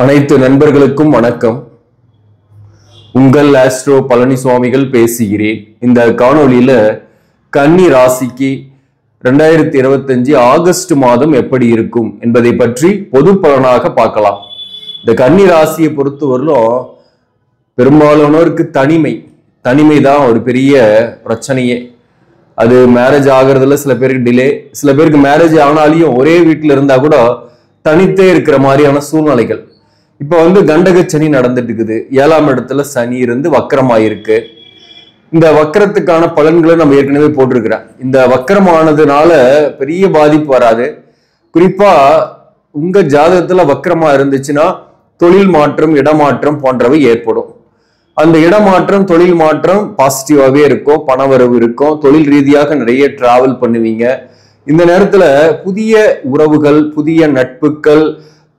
அனைத்து நண்பர்களுக்கும் வணக்கம். உங்கள் ஆஸ்ட்ரோ பழனிசுவாமிகள் பேசுகிறேன். இந்த காணொளியில கன்னி ராசிக்கு 2025 ஆகஸ்ட் மாதம் எப்படி இருக்கும் என்பதை பற்றி பொது பலனாக பார்க்கலாம். இந்த கன்னி ராசியை பொறுத்தவரையிலும் பெரும்பாலானோருக்கு தனிமை தான் ஒரு பெரிய பிரச்சனையே. அது மேரேஜ் ஆகிறதுல சில பேருக்கு டிலே, சில பேருக்கு மேரேஜ் ஆனாலையும் ஒரே வீட்டில் இருந்தா கூட தனித்தே இருக்கிற மாதிரியான சூழ்நிலைகள். இப்ப கண்டகச்சனி நடந்துட்டு இருக்குது. 7ஆம் இடத்துல சனி இருந்து வக்கரமாயிருக்கு. இந்த வக்கரத்துக்கான பலன்களை நம்ம ஏற்கனவே போட்டிருக்கிறோம். இந்த வக்கரமானதுனால பெரிய பாதிப்பு வராது. குறிப்பா உங்க ஜாதகத்துல வக்கரமா இருந்துச்சுன்னா தொழில் மாற்றம், இடமாற்றம் போன்றவை ஏற்படும். அந்த இடமாற்றம், தொழில் மாற்றம் பாசிட்டிவாவே இருக்கும், பணவரவு இருக்கும், தொழில் ரீதியாக நிறைய டிராவல் பண்ணுவீங்க. இந்த நேரத்துல புதிய உறவுகள், புதிய நட்புகள்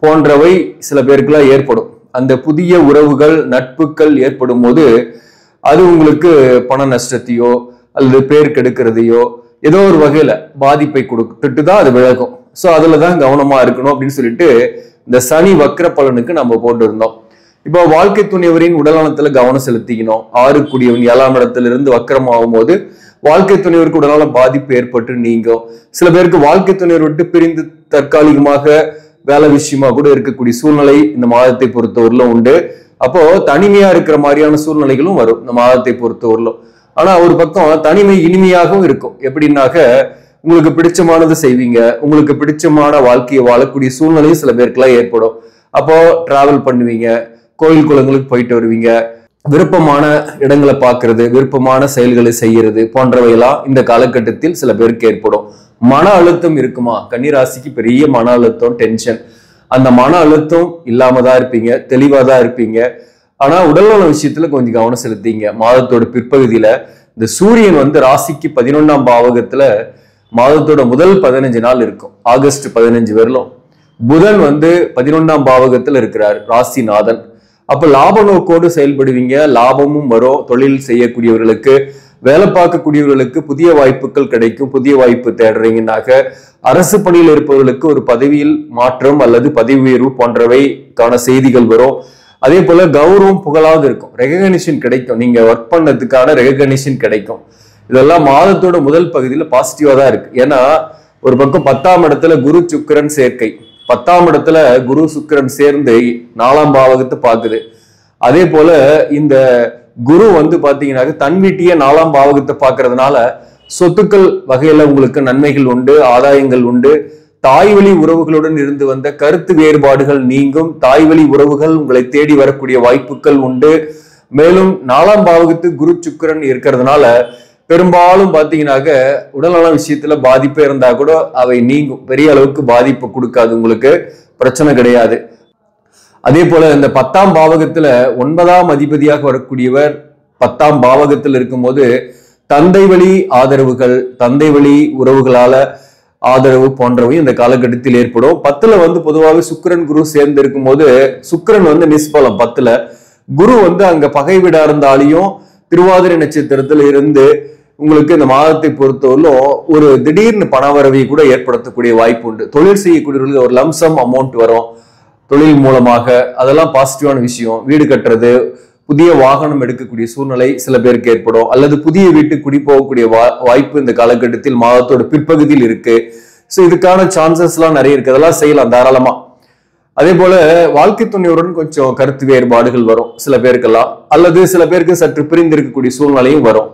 போன்றவை சில பேருக்குலாம் ஏற்படும். அந்த புதிய உறவுகள், நட்புகள் ஏற்படும் போது அது உங்களுக்கு பண நஷ்டத்தையோ அல்லது பேர் கெடுக்கிறதையோ ஏதோ ஒரு வகையில பாதிப்பை கொடுத்துட்டு தான் அது விலகும். ஸோ அதுலதான் கவனமா இருக்கணும் அப்படின்னு சொல்லிட்டு இந்த சனி வக்கர பலனுக்கு நம்ம போட்டு இருந்தோம். இப்போ வாழ்க்கை துணைவரின் உடல்நலத்துல கவனம் செலுத்திக்கணும். 6 கூடியவன் 7ஆம் இடத்துல இருந்து வக்கரம் ஆகும் போது வாழ்க்கை துணைவருக்கு உடல்நல பாதிப்பு ஏற்பட்டு நீங்கும். சில பேருக்கு வாழ்க்கை துணைவர் விட்டு பிரிந்து தற்காலிகமாக வேலை விஷயமா கூட இருக்கக்கூடிய சூழ்நிலை இந்த மாதத்தை பொறுத்தவரையிலும் உண்டு. அப்போ தனிமையா இருக்கிற மாதிரியான சூழ்நிலைகளும் வரும் இந்த மாதத்தை பொறுத்தவரையிலும். ஆனா ஒரு பக்கம் தனிமை இனிமையாகவும் இருக்கும். எப்படின்னாக்க உங்களுக்கு பிடிச்சமானது செய்வீங்க, உங்களுக்கு பிடிச்சமான வாழ்க்கையை வாழக்கூடிய சூழ்நிலையும் சில பேருக்குலாம் ஏற்படும். அப்போ டிராவல் பண்ணுவீங்க, கோயில் குளங்களுக்கு போயிட்டு வருவீங்க, விருப்பமான இடங்களை பார்க்கறது, விருப்பமான செயல்களை செய்யறது போன்றவையெல்லாம் இந்த காலகட்டத்தில் சில பேருக்கு ஏற்படும். மன அழுத்தம் இருக்குமா? கன்னிராசிக்கு பெரிய மன அழுத்தம், டென்ஷன். அந்த மன அழுத்தம் இல்லாம தான் இருப்பீங்க, தெளிவா தான் இருப்பீங்க. ஆனா உடல்நல விஷயத்துல கொஞ்சம் கவனம் செலுத்திங்க. மாதத்தோட பிற்பகுதியில இந்த சூரியன் ராசிக்கு 11ஆம் பாவகத்துல மாதத்தோட முதல் 15 நாள் இருக்கும், ஆகஸ்ட் 15 வரலும். புதன் 11ஆம் பாவகத்துல இருக்கிறார், ராசிநாதன். அப்ப லாப நோக்கோடு செயல்படுவீங்க, லாபமும் வரும். தொழில் செய்யக்கூடியவர்களுக்கு, வேலை பார்க்கக்கூடியவர்களுக்கு புதிய வாய்ப்புகள் கிடைக்கும். புதிய வாய்ப்பு தேடுறீங்கன்னாக்க அரசு பணியில் இருப்பவர்களுக்கு ஒரு பதவியில் மாற்றம் அல்லது பதவி உயர்வு போன்றவைக்கான செய்திகள் வரும். அதே போல கௌரவம், புகழாவது இருக்கும், ரெகக்னிஷன் கிடைக்கும். நீங்க ஒர்க் பண்ணதுக்கான ரெகக்னிஷன் கிடைக்கும். இதெல்லாம் மாதத்தோட முதல் பகுதியில பாசிட்டிவா தான் இருக்கு. ஏன்னா ஒரு பக்கம் 10ஆம் இடத்துல குரு சுக்கிரன் சேர்க்கை, 10ஆம் இடத்துல குரு சுக்கிரன் சேர்ந்து 4ஆம் பாவகத்தை பார்க்குது. அதே போல இந்த குரு பாத்தீங்கன்னாக்க தன் வீட்டிய 4ஆம் பாவகத்தை பார்க்கறதுனால சொத்துக்கள் வகையில உங்களுக்கு நன்மைகள் உண்டு, ஆதாயங்கள் உண்டு. தாய்வழி உறவுகளுடன் இருந்து வந்த கருத்து வேறுபாடுகள் நீங்கும். தாய்வழி உறவுகள் உங்களை தேடி வரக்கூடிய வாய்ப்புகள் உண்டு. மேலும் 4ஆம் பாவகத்து குரு சுக்கிரன் இருக்கிறதுனால பெரும்பாலும் பாத்தீங்கன்னாக்க உடல்நல விஷயத்துல பாதிப்பு இருந்தா கூட அவை நீங்கும். பெரிய அளவுக்கு பாதிப்பு கொடுக்காது, உங்களுக்கு பிரச்சனை கிடையாது. அதே போல இந்த 10ஆம் பாவகத்துல 9ஆம் அதிபதியாக வரக்கூடியவர் 10ஆம் பாவகத்தில் இருக்கும்போது தந்தை வழி ஆதரவுகள், தந்தை வழி உறவுகளால ஆதரவு போன்றவையும் இந்த காலகட்டத்தில் ஏற்படும். 10ல பொதுவாக சுக்கிரன் குரு சேர்ந்து இருக்கும் போது சுக்கிரன் நிஸ்பலம் 10ல, குரு அங்க பகை விட இருந்தாலையும் திருவாதிரை நட்சத்திரத்துல இருந்து உங்களுக்கு இந்த மாதத்தை பொறுத்தவரையிலும் ஒரு திடீர்னு பணவரவை கூட ஏற்படுத்தக்கூடிய வாய்ப்பு உண்டு. தொழில் செய்யக்கூடியவர்களுக்கு ஒரு லம்சம் அமௌண்ட் வரும் தொழில் மூலமாக. அதெல்லாம் பாசிட்டிவான விஷயம். வீடு கட்டுறது, புதிய வாகனம் எடுக்கக்கூடிய சூழ்நிலை சில பேருக்கு ஏற்படும். அல்லது புதிய வீட்டுக்கு குடி போகக்கூடிய வாய்ப்பு இந்த காலகட்டத்தில் மாதத்தோட பிற்பகுதியில் இருக்கு. ஸோ இதுக்கான சான்சஸ் எல்லாம் நிறைய இருக்கு, அதெல்லாம் செய்யலாம் தாராளமா. அதே போல வாழ்க்கை துணையுடன் கொஞ்சம் கருத்து வேறுபாடுகள் வரும் சில பேருக்கெல்லாம், அல்லது சில பேருக்கு சற்று பிரிந்து இருக்கக்கூடிய சூழ்நிலையும் வரும்.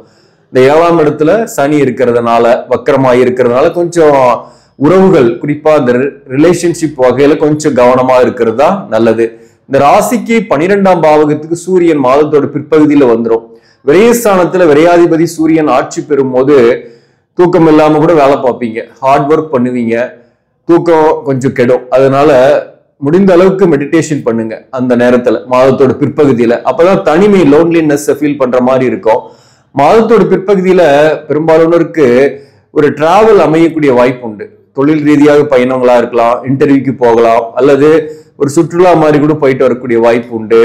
இந்த 7ஆம் இடத்துல சனி இருக்கிறதுனால, வக்கரமாகி இருக்கிறதுனால கொஞ்சம் உறவுகள், குறிப்பா இந்த ரிலேஷன்ஷிப் வகையில கொஞ்சம் கவனமா இருக்கிறது தான் நல்லது. இந்த ராசிக்கு 12ஆம் பாவகத்துக்கு சூரியன் மாதத்தோட பிற்பகுதியில வந்துடும். விரயஸ்தானத்துல விரையாதிபதி சூரியன் ஆட்சி பெறும் போது தூக்கம் இல்லாம கூட வேலை பார்ப்பீங்க, ஹார்ட் ஒர்க் பண்ணுவீங்க, தூக்கம் கொஞ்சம் கெடும். அதனால முடிந்த அளவுக்கு மெடிடேஷன் பண்ணுங்க அந்த நேரத்துல, மாதத்தோட பிற்பகுதியில. அப்பதான் தனிமை, லோன்லினஸ் ஃபீல் பண்ற மாதிரி இருக்கும். மாதத்தோட பிற்பகுதியில பெரும்பாலானோருக்கு ஒரு டிராவல் அமையக்கூடிய வாய்ப்பு உண்டு. தொழில் ரீதியாக பயணங்களா இருக்கலாம், இன்டர்வியூக்கு போகலாம், அல்லது ஒரு சுற்றுலா மாதிரி கூட போயிட்டு வரக்கூடிய வாய்ப்பு உண்டு.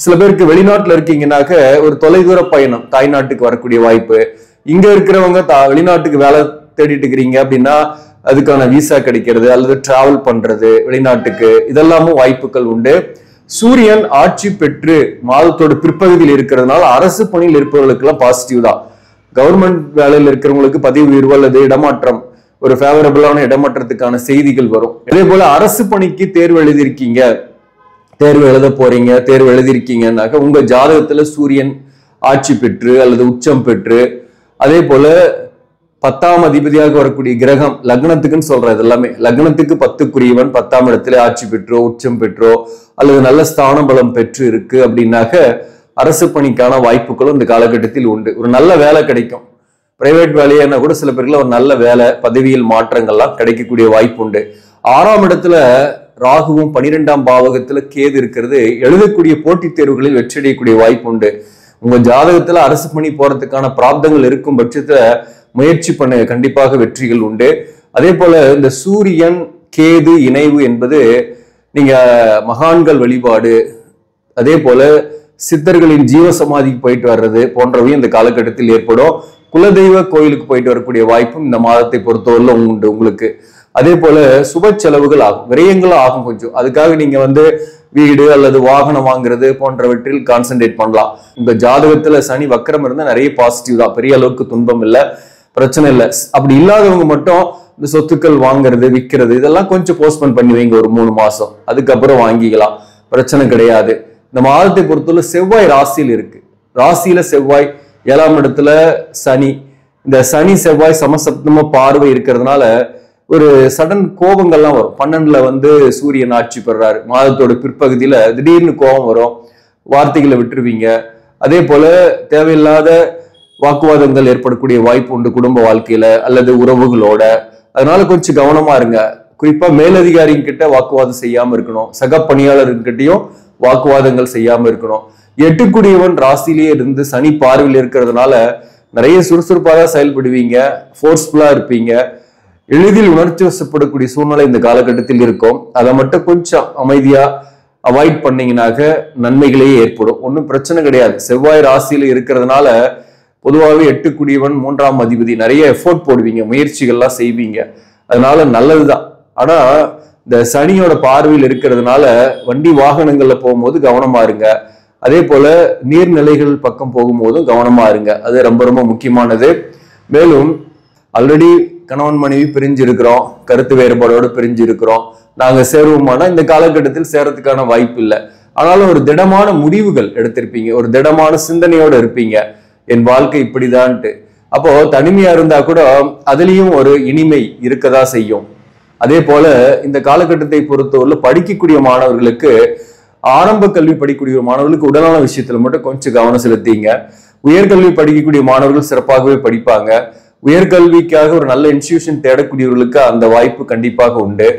சில பேருக்கு வெளிநாட்டுல இருக்கீங்கன்னாக்க ஒரு தொலைதூர பயணம், தாய்நாட்டுக்கு வரக்கூடிய வாய்ப்பு. இங்க இருக்கிறவங்க வெளிநாட்டுக்கு வேலை தேடிட்டு இருக்கிறீங்க அப்படின்னா அதுக்கான விசா கிடைக்கிறது அல்லது டிராவல் பண்றது வெளிநாட்டுக்கு, இதெல்லாமும் வாய்ப்புகள் உண்டு. சூரியன் ஆட்சி பெற்று மாதத்தோட பிற்பகுதியில் இருக்கிறதுனால அரசு பணியில் இருப்பவர்களுக்கு எல்லாம் பாசிட்டிவ் தான். கவர்மெண்ட் வேலையில் இருக்கிறவங்களுக்கு பதவி உயர்வு அல்லது இடமாற்றம், ஒரு ஃபேவரபிளான இடமாற்றத்துக்கான செய்திகள் வரும். அதே போல அரசு பணிக்கு தேர்வு எழுதியிருக்கீங்க, தேர்வு எழுத போறீங்க, தேர்வு எழுதியிருக்கீங்கன்னாக்க உங்க ஜாதகத்துல சூரியன் ஆட்சி பெற்று அல்லது உச்சம் பெற்று, அதே போல 10ஆம் அதிபதியாக வரக்கூடிய கிரகம், லக்னத்துக்குன்னு சொல்றது எல்லாமே, லக்னத்துக்கு 10க்குரியவன் 10ஆம் இடத்துல ஆட்சி பெற்றோ உச்சம் பெற்றோ அல்லது நல்ல ஸ்தான பலம் பெற்று இருக்கு அப்படின்னாக்க அரசு பணிக்கான வாய்ப்புகளும் இந்த காலகட்டத்தில் உண்டு. ஒரு நல்ல வேலை கிடைக்கும். பிரைவேட் வேலையா கூட சில பேருக்கு ஒரு நல்ல வேலை, பதவியில் மாற்றங்கள்லாம் கிடைக்கக்கூடிய வாய்ப்பு உண்டு. 6ஆம் இடத்துல ராகுவும் 12ஆம் பாவகத்துல கேது இருக்கிறது எழுதக்கூடிய போட்டித் தேர்வுகளில் வெற்றியடையக்கூடிய வாய்ப்பு உண்டு. உங்க ஜாதகத்துல அரசு பணி போறதுக்கான பிராப்தங்கள் இருக்கும் பட்சத்துல முயற்சி பண்ண கண்டிப்பாக வெற்றிகள் உண்டு. அதே போல இந்த சூரியன் கேது இணைவு என்பது நீங்க மகான்கள் வழிபாடு, அதே போல சித்தர்களின் ஜீவசமாதிக்கு போயிட்டு வர்றது போன்றவையும் இந்த காலகட்டத்தில் ஏற்படும். குலதெய்வ கோயிலுக்கு போயிட்டு வரக்கூடிய வாய்ப்பும் இந்த மாதத்தை பொறுத்தவரை உண்டு உங்களுக்கு. அதே போல சுப செலவுகள் ஆகும், விரயங்களும் ஆகும் கொஞ்சம். அதுக்காக நீங்க வீடு அல்லது வாகனம் வாங்குறது போன்றவற்றில் கான்சென்ட்ரேட் பண்ணலாம். உங்க ஜாதகத்துல சனி வக்கரம் இருந்தா நிறைய பாசிட்டிவ் தான், பெரிய அளவுக்கு துன்பம் இல்லை, பிரச்சனை இல்லை. அப்படி இல்லாதவங்க மட்டும் இந்த சொத்துக்கள் வாங்குறது விற்கிறது இதெல்லாம் கொஞ்சம் போஸ்ட்போன் பண்ணி வைங்க, ஒரு 3 மாசம், அதுக்கப்புறம் வாங்கிக்கலாம், பிரச்சனை கிடையாது. இந்த மாதத்தை பொறுத்தவரை செவ்வாய் ராசியில் இருக்கு. ராசியில செவ்வாய் 7ஆம் இடத்துல சனி, இந்த சனி செவ்வாய் சமசப்தமா பார்வை இருக்கிறதுனால ஒரு சடன் கோபங்கள்லாம் வரும். 12ல சூரியன் ஆட்சி பெறாரு, மாதத்தோட பிற்பகுதியில திடீர்னு கோபம் வரும், வார்த்தைகளை விட்டுருவீங்க. அதே போல தேவையில்லாத வாக்குவாதங்கள் ஏற்படக்கூடிய வாய்ப்பு உண்டு குடும்ப வாழ்க்கையில அல்லது உறவுகளோட. அதனால கொஞ்சம் கவனமா இருங்க. குறிப்பா மேலதிகாரிங்க கிட்ட வாக்குவாதம் செய்யாம இருக்கணும், சக பணியாளர்கிட்டையும் வாக்குவாதங்கள் செய்யாம இருக்கணும். 8க்குரியவன் ராசிலேயே இருந்து சனி பார்வையில் இருக்கிறதுனால நிறைய சுறுசுறுப்பாக செயல்படுவீங்க, ஃபோர்ஸ்ஃபுல்லா இருப்பீங்க, எளிதில் உணர்ச்சி வசப்படக்கூடிய சூழ்நிலை இந்த காலகட்டத்தில் இருக்கும். அதை மட்டும் கொஞ்சம் அமைதியா அவாய்ட் பண்ணீங்கன்னாக்க நன்மைகளே ஏற்படும், ஒன்றும் பிரச்சனை கிடையாது. செவ்வாய் ராசியில இருக்கிறதுனால பொதுவாகவே 8க்குரியவன் 3ஆம் அதிபதி, நிறைய எஃபோர்ட் போடுவீங்க, முயற்சிகள்லாம் செய்வீங்க, அதனால நல்லதுதான். ஆனா இந்த சனியோட பார்வையில் இருக்கிறதுனால வண்டி வாகனங்கள்ல போகும்போது கவனமா இருங்க. அதே போல நீர்நிலைகள் பக்கம் போகும்போதும் கவனமா இருங்க, அது ரொம்ப ரொம்ப முக்கியமானது. மேலும் ஆல்ரெடி கணவன் மனைவி பிரிஞ்சு இருக்கிறோம், கருத்து வேறுபாடோடு பிரிஞ்சு இருக்கிறோம், நாங்க சேருவோமானா இந்த காலகட்டத்தில் சேரத்துக்கான வாய்ப்பு இல்லை. ஆனாலும் ஒரு திடமான முடிவுகள் எடுத்திருப்பீங்க, ஒரு திடமான சிந்தனையோடு இருப்பீங்க, என் வாழ்க்கை இப்படிதான்ட்டு. அப்போ தனிமையா இருந்தா கூட அதுலயும் ஒரு இனிமை இருக்கதா செய்யும். அதே போல இந்த காலகட்டத்தை பொறுத்தவரை படிக்கக்கூடிய மாணவர்களுக்கு, ஆரம்ப கல்வி படிக்கக்கூடிய மாணவர்களுக்கு உடலான விஷயத்துல மட்டும் கொஞ்சம் கவனம் செலுத்திங்க. உயர்கல்வி படிக்கக்கூடிய மாணவர்கள் சிறப்பாகவே படிப்பாங்க. உயர்கல்விக்காக ஒரு நல்ல இன்ஸ்டிடியூஷன் தேடக்கூடியவர்களுக்கு அந்த வாய்ப்பு கண்டிப்பாக உண்டு.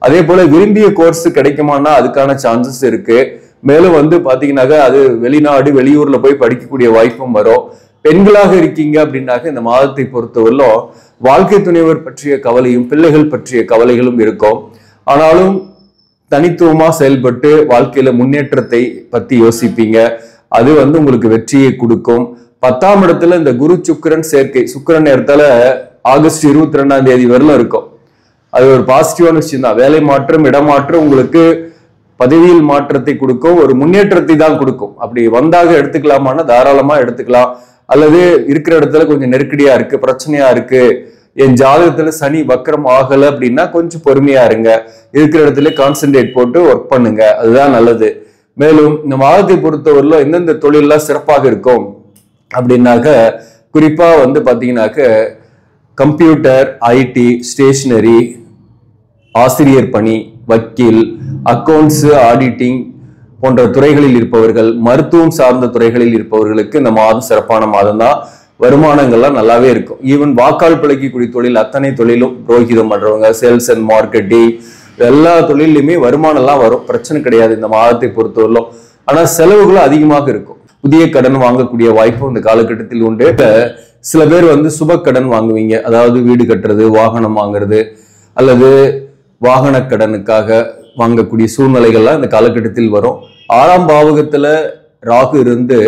அதே போல விரும்பிய கோர்ஸ் கிடைக்குமானா அதுக்கான சான்சஸ் இருக்கு. மேலும் பாத்தீங்கன்னாக்க அது வெளிநாடு வெளியூர்ல போய் படிக்கக்கூடிய வாய்ப்பும் வரும். பெண்களாக இருக்கீங்க அப்படின்னாக்க இந்த மாதத்தை பொறுத்தவரையிலும் வாழ்க்கை துணைவர் பற்றிய கவலையும் பிள்ளைகள் பற்றிய கவலைகளும் இருக்கும். ஆனாலும் தனித்துவமா செயல்பட்டு வாழ்க்கையில முன்னேற்றத்தை பத்தி யோசிப்பீங்க, அது உங்களுக்கு வெற்றியை கொடுக்கும். 10ஆம் இடத்துல இந்த குரு சுக்கிரன் சேர்க்கை, சுக்கிரன் நேரத்துல ஆகஸ்ட் 22ஆம் தேதி வரலும் இருக்கும். அது ஒரு பாசிட்டிவான விஷயம் தான். வேலை மாற்றம், இடமாற்றம் உங்களுக்கு பதவியில் மாற்றத்தை கொடுக்கும், ஒரு முன்னேற்றத்தை தான் கொடுக்கும். அப்படி வந்தாக எடுத்துக்கலாமான்னா தாராளமா எடுத்துக்கலாம். அல்லது இருக்கிற இடத்துல கொஞ்சம் நெருக்கடியா இருக்கு, பிரச்சனையா இருக்கு, என் ஜாதகத்துல சனி வக்கரம் ஆகல அப்படின்னா கொஞ்சம் பொறுமையா இருங்க, இருக்கிற இடத்துல கான்சென்ட்ரேட் போட்டு ஒர்க் பண்ணுங்க, அதுதான் நல்லது. மேலும் இந்த மாதத்தை பொறுத்தவரையிலும் எந்தெந்த தொழிலெல்லாம் சிறப்பாக இருக்கும் அப்படின்னாக்க, குறிப்பா பாத்தீங்கன்னாக்க கம்ப்யூட்டர், ஐடி, ஸ்டேஷனரி, ஆசிரியர் பணி, வக்கீல், அக்கவுண்ட்ஸ், ஆடிட்டிங் போன்ற துறைகளில் இருப்பவர்கள், மருத்துவம் சார்ந்த துறைகளில் இருப்பவர்களுக்கு இந்த மாதம் சிறப்பான மாதம் தான். வருமானங்கள்லாம் நல்லாவே இருக்கும். ஈவன் வாக்கால் பிழைக்கக்கூடிய தொழில், அத்தனை தொழிலும், புரோகிதம் பண்றவங்க, சேல்ஸ் அண்ட் மார்க்கெட்டிங், எல்லா தொழிலுமே வருமானம் எல்லாம் வரும், பிரச்சனை கிடையாது இந்த மாதத்தை பொறுத்தவரையிலும். ஆனா செலவுகளும் அதிகமாக இருக்கும். புதிய கடன் வாங்கக்கூடிய வாய்ப்பு இந்த காலகட்டத்தில் உண்டு. சில பேர் சுப கடன் வாங்குவீங்க, அதாவது வீடு கட்டுறது, வாகனம் வாங்குறது அல்லது வாகன கடனுக்காக வாங்கக்கூடிய சூழ்நிலைகள்லாம் இந்த காலகட்டத்தில் வரும். 6ஆம் பாவகத்துல ராகு இருந்து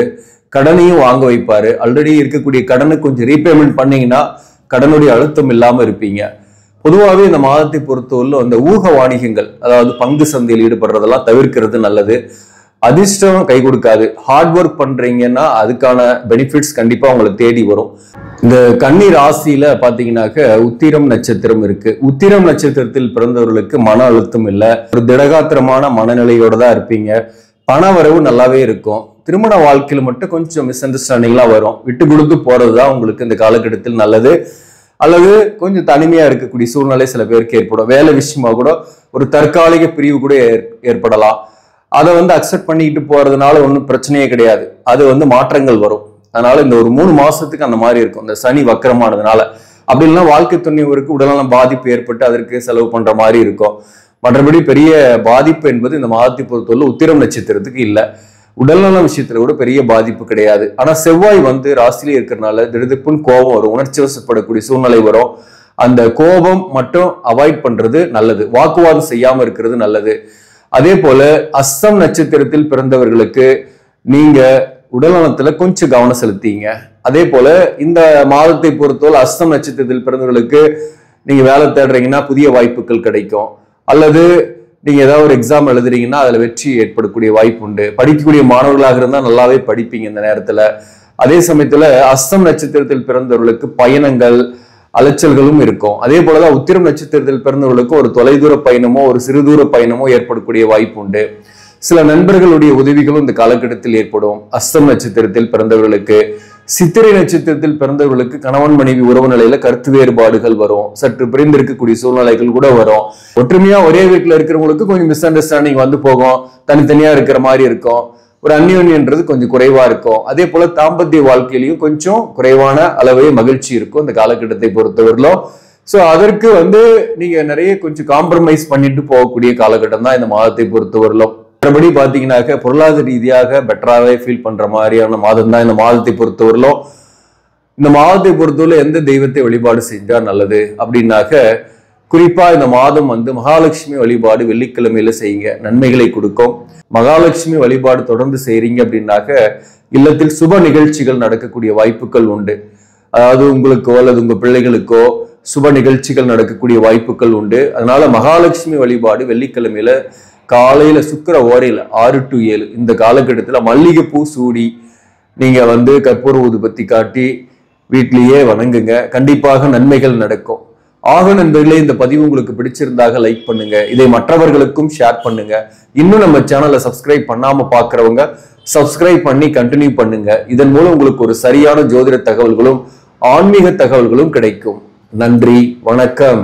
கடனையும் வாங்க வைப்பாரு. ஆல்ரெடி இருக்கக்கூடிய கடனை கொஞ்சம் ரீபேமெண்ட் பண்ணீங்கன்னா கடனுடைய அழுத்தம் இல்லாம இருப்பீங்க. பொதுவாகவே இந்த மாதத்தை பொறுத்தவரை அந்த ஊக வாணிகங்கள், அதாவது பங்கு சந்தையில் ஈடுபடுறதெல்லாம் தவிர்க்கிறது நல்லது. அதிர்ஷ்டம் கை கொடுக்காது. ஹார்ட் ஒர்க் பண்றீங்கன்னா அதுக்கான பெனிஃபிட்ஸ் கண்டிப்பா உங்களை தேடி வரும். இந்த கன்னி ராசியில பாத்தீங்கன்னாக்க உத்திரம் நட்சத்திரம் இருக்கு. உத்திரம் நட்சத்திரத்தில் பிறந்தவர்களுக்கு மன அழுத்தம் இல்லை, ஒரு திடகாத்திரமான மனநிலையோட தான் இருப்பீங்க. பண வரவு நல்லாவே இருக்கும். திருமண வாழ்க்கையில மட்டும் கொஞ்சம் மிஸ் அண்டர்ஸ்டாண்டிங்லாம் வரும். விட்டு கொடுத்து போறதுதான் உங்களுக்கு இந்த காலகட்டத்தில் நல்லது. அல்லது கொஞ்சம் தனிமையா இருக்கக்கூடிய சூழ்நிலை சில பேருக்கு ஏற்படும். வேலை விஷயமா கூட ஒரு தற்காலிக பிரிவு கூட ஏற்படலாம். அதை அக்செப்ட் பண்ணிக்கிட்டு போறதுனால ஒன்றும் பிரச்சனையே கிடையாது. அது மாற்றங்கள் வரும். அதனால இந்த ஒரு 3 மாசத்துக்கு அந்த மாதிரி இருக்கும், இந்த சனி வக்கரமானதுனால. அப்படி இல்லைன்னா வாழ்க்கை துணைவருக்கு உடல்நலம் பாதிப்பு ஏற்பட்டு அதற்கு செலவு பண்ற மாதிரி இருக்கும். மற்றபடி பெரிய பாதிப்பு என்பது இந்த மாதத்தை பொறுத்தவரை உத்திரம் நட்சத்திரத்துக்கு இல்லை. உடல்நல விஷயத்துல கூட பெரிய பாதிப்பு கிடையாது. ஆனா செவ்வாய் ராசியிலே இருக்கிறதுனால திடீர்னு கோபம் வரும், உணர்ச்சி வசப்படக்கூடிய சூழ்நிலை வரும். அந்த கோபம் மட்டும் அவாய்ட் பண்றது நல்லது, வாக்குவாதம் செய்யாம இருக்கிறது நல்லது. அதே போல அஸ்தம் நட்சத்திரத்தில் பிறந்தவர்களுக்கு நீங்க உடல்நலத்துல கொஞ்சம் கவனம் செலுத்திங்க. அதே போல இந்த மாதத்தை பொறுத்தவரை அஸ்தம் நட்சத்திரத்தில் பிறந்தவர்களுக்கு நீங்க வேலை தேடுறீங்கன்னா புதிய வாய்ப்புகள் கிடைக்கும். அல்லது நீங்க ஏதாவது ஒரு எக்ஸாம் எழுதுறீங்கன்னா அதுல வெற்றி ஏற்படக்கூடிய வாய்ப்பு உண்டு. படிக்கக்கூடிய மாணவர்களாக இருந்தா நல்லாவே படிப்பீங்க இந்த நேரத்துல. அதே சமயத்துல அஸ்தம் நட்சத்திரத்தில் பிறந்தவர்களுக்கு பயணங்கள் அலைச்சல்களும் இருக்கும். அதே போலதான் உத்திரம் நட்சத்திரத்தில் பிறந்தவர்களுக்கு ஒரு தொலைதூர பயணமோ ஒரு சிறு தூர பயணமோ ஏற்படக்கூடிய வாய்ப்பு உண்டு. சில நண்பர்களுடைய உதவிகளும் இந்த காலகட்டத்தில் ஏற்படும். அஸ்தம் நட்சத்திரத்தில் பிறந்தவர்களுக்கு. சித்திரை நட்சத்திரத்தில் பிறந்தவர்களுக்கு கணவன் மனைவி உறவு நிலையில கருத்து வேறுபாடுகள் வரும், சற்று பிரிந்திருக்கக்கூடிய சூழ்நிலைகள் கூட வரும். ஒற்றுமையா ஒரே வீட்டுல இருக்கிறவங்களுக்கு கொஞ்சம் மிஸ் அண்டர்ஸ்டாண்டிங் போகும், தனித்தனியா இருக்கிற மாதிரி இருக்கும், ஒரு அந்யோன்யன்றது கொஞ்சம் குறைவா இருக்கும். அதே போல தாம்பத்திய வாழ்க்கையிலையும் கொஞ்சம் குறைவான அளவே மகிழ்ச்சி இருக்கும் இந்த காலகட்டத்தை பொறுத்தவரையிலும். சோ அதற்கு நீங்க நிறைய கொஞ்சம் காம்ப்ரமைஸ் பண்ணிட்டு போகக்கூடிய காலகட்டம் தான் இந்த மாதத்தை பொறுத்தவரையிலும். மற்றபடி பாத்தீங்கன்னாக்க பொருளாதார ரீதியாக பெட்டராகவே ஃபீல் பண்ற மாதிரியான மாதம் தான் இந்த மாதத்தை பொறுத்தவரையிலும். இந்த மாதத்தை பொறுத்தவரை எந்த தெய்வத்தை வழிபாடு செஞ்சா நல்லது அப்படின்னாக்க, குறிப்பா இந்த மாதம் மகாலட்சுமி வழிபாடு வெள்ளிக்கிழமையில செய்யுங்க, நன்மைகளை கொடுக்கும். மகாலட்சுமி வழிபாடு தொடர்ந்து செய்றீங்க அப்படின்னாக்க இல்லத்தில் சுப நிகழ்ச்சிகள் நடக்கக்கூடிய வாய்ப்புகள் உண்டு. அதாவது உங்களுக்கோ அல்லது உங்க பிள்ளைகளுக்கோ சுப நிகழ்ச்சிகள் நடக்கக்கூடிய வாய்ப்புகள் உண்டு. அதனால மகாலட்சுமி வழிபாடு வெள்ளிக்கிழமையில காலையில சுக்கிர ஓரையில 6 to 7 இந்த காலகட்டத்துல மல்லிகைப்பூ சூடி நீங்க கற்பூர ஊதுபத்தி காட்டி வீட்டிலேயே வணங்குங்க, கண்டிப்பாக நன்மைகள் நடக்கும். ஆக நண்பர்களே, இந்த பதிவு உங்களுக்கு பிடிச்சிருந்தாக லைக் பண்ணுங்க, இதை மற்றவர்களுக்கும் ஷேர் பண்ணுங்க. இன்னும் நம்ம சேனலை சப்ஸ்கிரைப் பண்ணாம பாக்குறவங்க சப்ஸ்கிரைப் பண்ணி கண்டினியூ பண்ணுங்க. இதன் மூலம் உங்களுக்கு ஒரு சரியான ஜோதிட தகவல்களும் ஆன்மீக தகவல்களும் கிடைக்கும். நன்றி, வணக்கம்.